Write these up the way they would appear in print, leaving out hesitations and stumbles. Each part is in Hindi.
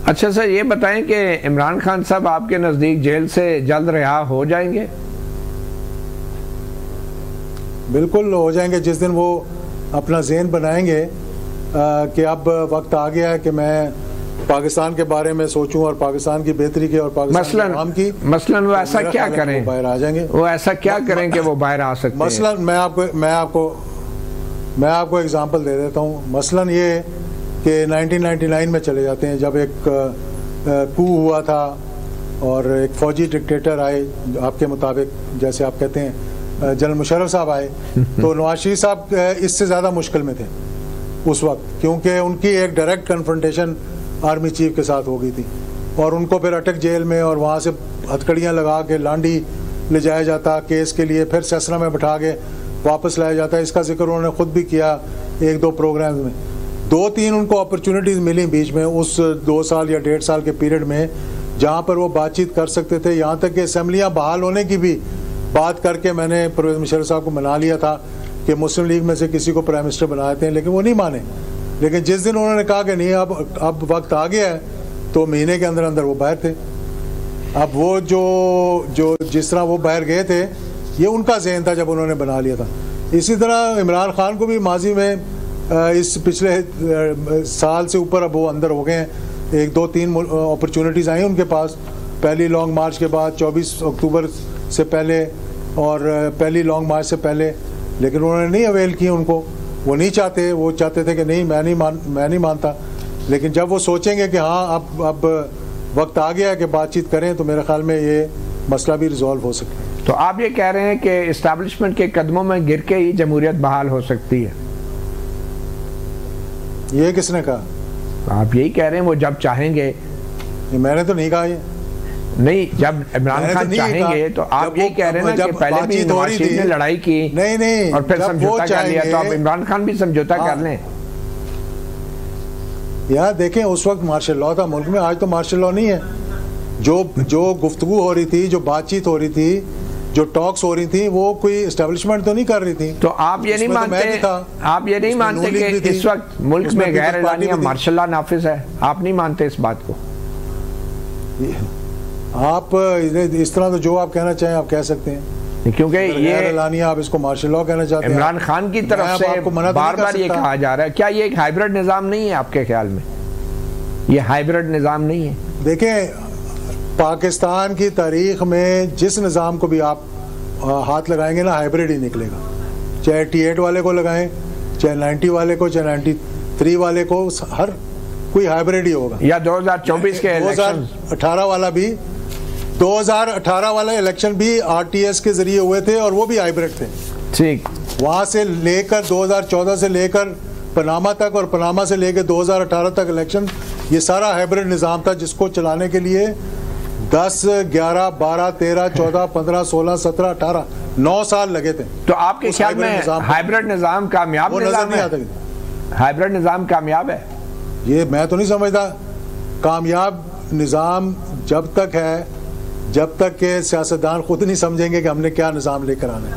अच्छा सर, ये बताएं कि इमरान खान साहब आपके नज़दीक जेल से जल्द रिहा हो जाएंगे? बिल्कुल हो जाएंगे, जिस दिन वो अपना ज़हन बनाएंगे कि अब वक्त आ गया है कि मैं पाकिस्तान के बारे में सोचूं और पाकिस्तान की बेहतरी की और पाकिस्तान के आवाम की। मसलन वो ऐसा क्या करें, बाहर आ जाएंगे। वो ऐसा क्या करें कि वो बाहर आ सकते हैं? मसलन मैं आपको एग्जांपल दे देता हूँ। मसलन ये कि 1999 में चले जाते हैं, जब एक कू हुआ था और एक फ़ौजी डिक्टेटर आए, आपके मुताबिक जैसे आप कहते हैं जनरल मुशर्रफ साहब आए, तो नवाज शरीफ साहब इससे ज़्यादा मुश्किल में थे उस वक्त, क्योंकि उनकी एक डायरेक्ट कन्फ्रंटेशन आर्मी चीफ के साथ हो गई थी और उनको फिर अटक जेल में और वहाँ से हथकड़ियाँ लगा के लांडी ले जाया जाता केस के लिए, फिर सेसना में बिठा के वापस लाया जाता। इसका जिक्र उन्होंने ख़ुद भी किया एक दो प्रोग्राम में। 2-3 उनको अपॉर्चुनिटीज़ मिली बीच में उस 2 साल या 1.5 साल के पीरियड में, जहाँ पर वो बातचीत कर सकते थे। यहाँ तक कि असम्बलियाँ बहाल होने की भी बात करके मैंने परवेज़ मुशर्रफ साहब को मना लिया था कि मुस्लिम लीग में से किसी को प्राइम मिनिस्टर बनाते हैं, लेकिन वो नहीं माने। लेकिन जिस दिन उन्होंने कहा कि नहीं अब वक्त आ गया है, तो महीने के अंदर अंदर वो बाहर थे। अब वो जो जिस तरह वो बाहर गए थे, ये उनका ज़हन था जब उन्होंने बना लिया था। इसी तरह इमरान खान को भी माजी में इस पिछले साल से ऊपर अब वो अंदर हो गए हैं। 1-2-3 अपॉर्चुनिटीज़ आई उनके पास, पहली लॉन्ग मार्च के बाद 24 अक्टूबर से पहले और पहली लॉन्ग मार्च से पहले, लेकिन उन्होंने नहीं अवेल की उनको। वो नहीं चाहते, वो चाहते थे कि नहीं मैं नहीं मानता। लेकिन जब वो सोचेंगे कि हाँ अब वक्त आ गया है कि बातचीत करें, तो मेरे ख्याल में ये मसला भी रिजॉल्व हो सकता है। तो आप ये कह रहे हैं कि इस्टेब्लिशमेंट के कदमों में गिर के ही जमहूरियत बहाल हो सकती है? ये किसने कहा? आप यही कह रहे हैं वो जब चाहेंगे। मैंने तो नहीं कहा ये। नहीं, जब इमरान खान चाहेंगे तो आप यही कह रहे हैं ना कि पहले भी नवाज शरीफ ने लड़ाई की नहीं और फिर समझौता कर लिया, तो अब इमरान खान भी समझौता कर लें। यार देखें, उस वक्त मार्शल लॉ था मुल्क में, आज तो मार्शल लॉ नहीं है। जो गुफ्तगू हो रही थी, जो बातचीत हो रही थी, जो टॉक्स हो रही थी, वो कोई एस्टेब्लिशमेंट तो नहीं कर रही थी। तो आप ये नहीं मानते कि इस वक्त मुल्क में गैर एलानिया मार्शल लॉ नाफिज है? आप नहीं मानते इस बात को? आप इस तरह तो जो आप कहना चाहें आप कह सकते हैं, क्योंकि ये एलानिया आप इसको मार्शल लॉ कहना चाहते हैं। इमरान खान की तरफ से बार-बार ये कहा जा रहा है। क्या ये एक हाइब्रिड निज़ाम नहीं है आपके ख्याल में? ये हाइब्रिड निज़ाम नहीं है? देखें, पाकिस्तान की तारीख में जिस निज़ाम को भी आप हाथ लगाएंगे ना, हाइब्रिड ही निकलेगा। चाहे T8 वाले को लगाएं, चाहे 90 वाले को, चाहे 93 वाले को, हर कोई हाइब्रिड ही होगा। या 2024 के 2018 वाला भी, 2018 वाला इलेक्शन भी RTS के जरिए हुए थे और वो भी हाइब्रिड थे। ठीक, वहाँ से लेकर 2014 से लेकर पनामा तक और पनामा से लेकर 2018 तक इलेक्शन, ये सारा हाइब्रिड निज़ाम था जिसको चलाने के लिए 10, 11, 12, 13, 14, 15, 16, 17, 18 9 साल लगे थे। तो आपके ख्याल में हाइब्रिड निज़ाम कामयाब निज़ाम है? हाइब्रिड निज़ाम कामयाब है? ये मैं तो नहीं समझता। कामयाब निज़ाम जब तक है, जब तक के सियासतदान खुद नहीं समझेंगे कि हमने क्या निज़ाम लेकर आना है।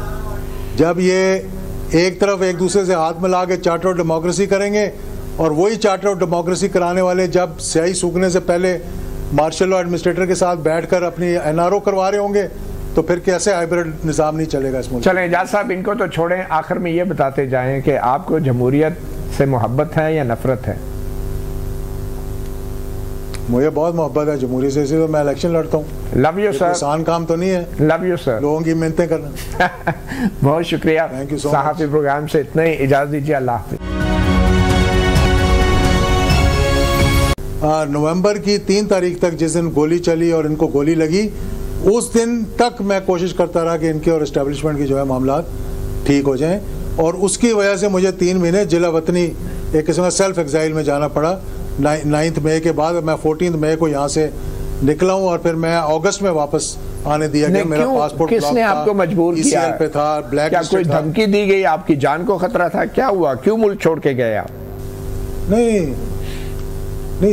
जब ये एक तरफ एक दूसरे से हाथ मिला के चार्टर ऑफ डेमोक्रेसी करेंगे और वही चार्टर ऑफ डेमोक्रेसी कराने वाले जब स्याही सूखने से पहले मार्शल लॉ एडमिनिस्ट्रेटर के साथ बैठकर अपनी NRO करवा रहे होंगे, तो फिर कैसे हाइब्रिड निज़ाम नहीं चलेगा इस मुल्क? चलें एजाज साहब, इनको तो छोड़ें, आखिर में ये बताते जाएं कि आपको जमहूरियत से मोहब्बत है या नफरत है? मुझे बहुत मोहब्बत है जमहूरियत से, इसीलिए तो मैं इलेक्शन लड़ता हूँ। Love you sir. आसान काम तो नहीं है। Love you sir. लोगों की मिन्नतें करना। बहुत शुक्रिया। Thank you so much. सहाफ़ी प्रोग्राम से इतना ही, इजाज़त दीजिए। अल्लाह हाफ़िज़। नवंबर की 3 तारीख तक जिस दिन गोली चली और इनको गोली लगी, उस दिन तक मैं कोशिश करता रहा कि इनके और इस्टेब्लिशमेंट की जो है मामला ठीक हो जाएं, और उसकी वजह से मुझे 3 महीने जिला वतनी एक किस्म का सेल्फ एग्जाइल में जाना पड़ा। 9 मई के बाद मैं 14 मई को यहाँ से निकला हूँ और फिर मैं अगस्त में वापस आने दिया गया। मेरा पासपोर्ट किसने आपको मजबूर किया? पे था, ब्लैक क्या कोई धमकी दी गई? आपकी जान को खतरा था? क्या हुआ? क्यों मुल्क छोड़ के गए आप? नहीं,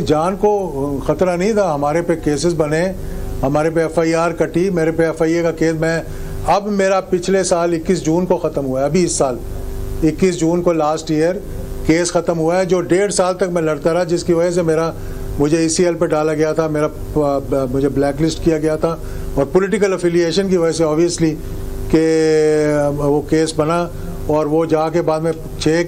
जान को खतरा नहीं था। हमारे पे केसेस बने, हमारे पे FIR कटी, मेरे पे FIA का केस अब मेरा पिछले साल 21 जून को ख़त्म हुआ है। अभी इस साल 21 जून को लास्ट ईयर केस ख़त्म हुआ है, जो 1.5 साल तक मैं लड़ता रहा, जिसकी वजह से मेरा मुझे ECL पे डाला गया था, मुझे ब्लैक लिस्ट किया गया था और पॉलिटिकल अफिलिएशन की वजह से ऑब्वियसली कि वो केस बना और वो जाके बाद में 6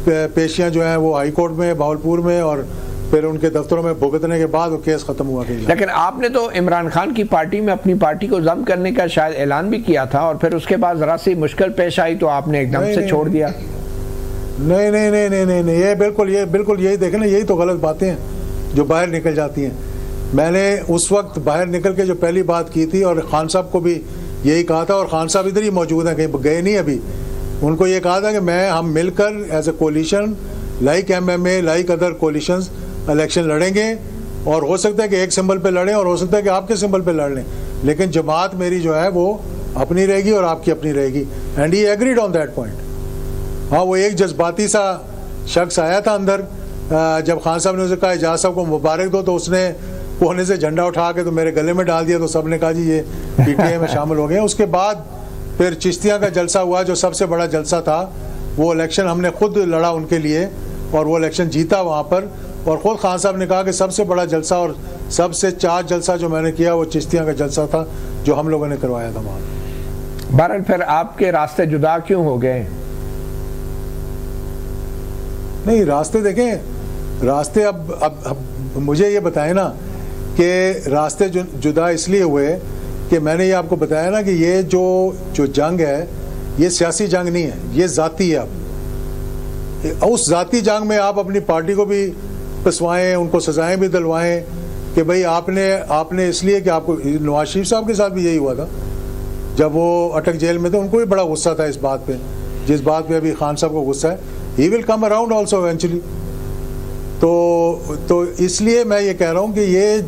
पेशियां जो हैं वो हाई कोर्ट में भावलपुर में और फिर उनके दफ्तरों में भुगतने के बाद वो केस खत्म हुआ। लेकिन आपने तो इमरान खान की पार्टी में अपनी पार्टी को जब्त करने का शायद ऐलान भी किया था और फिर उसके बाद जरा सी मुश्किल पेश आई तो आपने एकदम से छोड़ दिया। नहीं नहीं नहीं नहीं नहीं, नहीं। ये बिल्कुल यही देखें ना, यही तो गलत बातें हैं जो बाहर निकल जाती हैं। मैंने उस वक्त बाहर निकल के जो पहली बात की थी और खान साहब को भी यही कहा था, और खान साहब इधर ही मौजूद हैं, कहीं गए नहीं अभी। उनको ये कहा था कि हम मिलकर as a coalition like MMA like other coalitions election लड़ेंगे और हो सकता है कि एक सिंबल पे लड़ें और हो सकता है कि आपके सिंबल पे लड़ लें, लेकिन जमात मेरी जो है वो अपनी रहेगी और आपकी अपनी रहेगी। And he agreed on that point. हाँ, वो एक जज्बाती सा शख्स आया था अंदर, जब खान साहब ने उसे कहा एजाज साहब को मुबारक दो तो उसने कोने से झंडा उठा के तो मेरे गले में डाल दिया, तो सब ने कहा जी ये PTI में शामिल हो गए। उसके बाद फिर चिश्तिया का जलसा हुआ जो सबसे बड़ा जलसा था, वो इलेक्शन हमने खुद लड़ा उनके लिए और वो इलेक्शन जीता वहाँ पर। और ख़ुद खान साहब ने कहा कि सबसे बड़ा जलसा और सबसे चार्ज जलसा जो मैंने किया वो चिश्तिया का जलसा था जो हम लोगों ने करवाया था वहाँ। बहरहाल फिर आपके रास्ते जुदा क्यों हो गए? नहीं, रास्ते देखें, रास्ते अब मुझे ये बताएं ना कि रास्ते जुदा इसलिए हुए कि मैंने ये आपको बताया ना कि ये जो जंग है ये सियासी जंग नहीं है, ये ज़ाती है। अब उस ज़ाती जंग में आप अपनी पार्टी को भी पिसवाएं, उनको सजाएं भी दिलवाएं कि भाई आपने इसलिए कि आपको नवाज शरीफ साहब के साथ भी यही हुआ था जब वो अटक जेल में थे, उनको भी बड़ा गुस्सा था इस बात पे, जिस बात पे अभी खान साहब को गुस्सा है। He will come around also eventually. तो इसलिए मैं ये कह रहा हूँ कि ये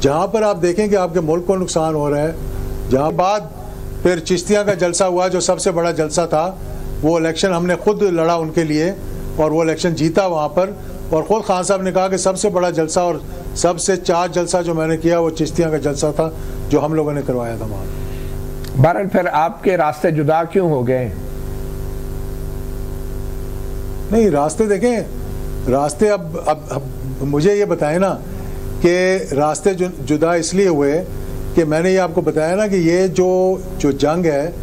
जहाँ पर आप देखें कि आपके मुल्क को नुकसान हो रहा है, जहाँ बाद फिर चिश्तिया का जलसा हुआ जो सबसे बड़ा जलसा था, वो इलेक्शन हमने खुद लड़ा उनके लिए और वो इलेक्शन जीता वहाँ पर। और ख़ुद खान साहब ने कहा कि सबसे बड़ा जलसा और सबसे चार्ज जलसा जो मैंने किया वो चिश्तिया का जलसा था जो हम लोगों ने करवाया था वहाँ। बहरहाल फिर आपके रास्ते जुदा क्यों हो गए? नहीं, रास्ते देखें, रास्ते अब मुझे ये बताएं ना कि रास्ते जुदा इसलिए हुए कि मैंने ये आपको बताया ना कि ये जो जंग है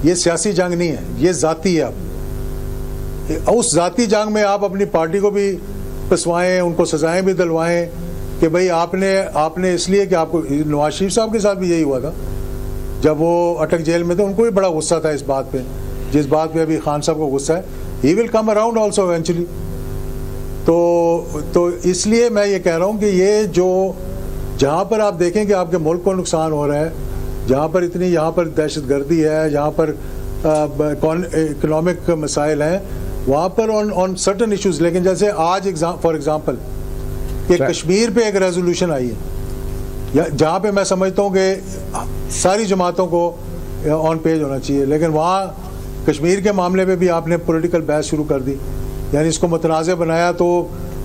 ये सियासी जंग नहीं है, ये ज़ाती है। अब उस ज़ाती जंग में आप अपनी पार्टी को भी पिसवाएं, उनको सजाएं भी दिलवाएं कि भाई आपने इसलिए कि आपको नवाज शरीफ साहब के साथ भी यही हुआ था जब वो अटक जेल में थे, उनको भी बड़ा गुस्सा था इस बात पे, जिस बात पे अभी खान साहब को गुस्सा है। He will come around also eventually. तो इसलिए मैं ये कह रहा हूँ कि ये जहाँ पर आप देखें कि आपके मुल्क को नुकसान हो रहा है, जहाँ पर यहाँ पर दहशतगर्दी है, जहाँ पर इकोनॉमिक मसाइल हैं, वहाँ पर ऑन सर्टन इश्यूज, लेकिन जैसे आज फॉर एग्जांपल कि कश्मीर पे एक रेजोल्यूशन आई है जहाँ पे मैं समझता हूँ कि सारी जमातों को ऑन पेज होना चाहिए, लेकिन वहाँ कश्मीर के मामले में भी आपने पॉलिटिकल बहस शुरू कर दी, यानी इसको मुतनाज़ बनाया। तो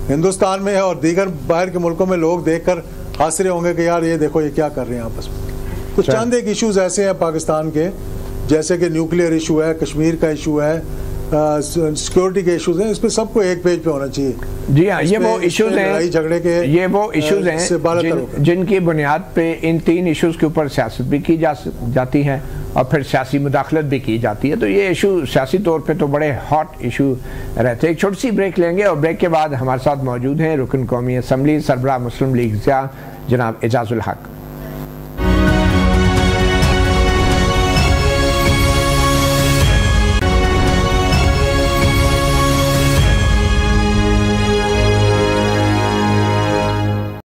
हिंदुस्तान में और दीगर बाहर के मुल्कों में लोग देखकर हंस रहे होंगे कि यार ये देखो ये क्या कर रहे हैं आपस में। तो चंद एक इश्यूज ऐसे हैं पाकिस्तान के, जैसे कि न्यूक्लियर इशू है, कश्मीर का इशू है, सिक्योरिटी के इश्यूज हैं, इस पे सबको एक पेज पे होना चाहिए। जी हाँ, ये वो इश्यूज हैं, लड़ाई झगड़े के ये वो इश्यूज हैं जिनकी बुनियाद पे इन 3 इश्यूज के ऊपर सियासत भी की जाती है और फिर सियासी मुदाखलत भी की जाती है। तो ये इशू सियासी तौर पे तो बड़े हॉट इशू रहते हैं। एक छोटी सी ब्रेक लेंगे और ब्रेक के बाद हमारे साथ मौजूद हैं रुकन कौमी असम्बली सरबराह मुस्लिम लीग जनाब एजाजुल हक।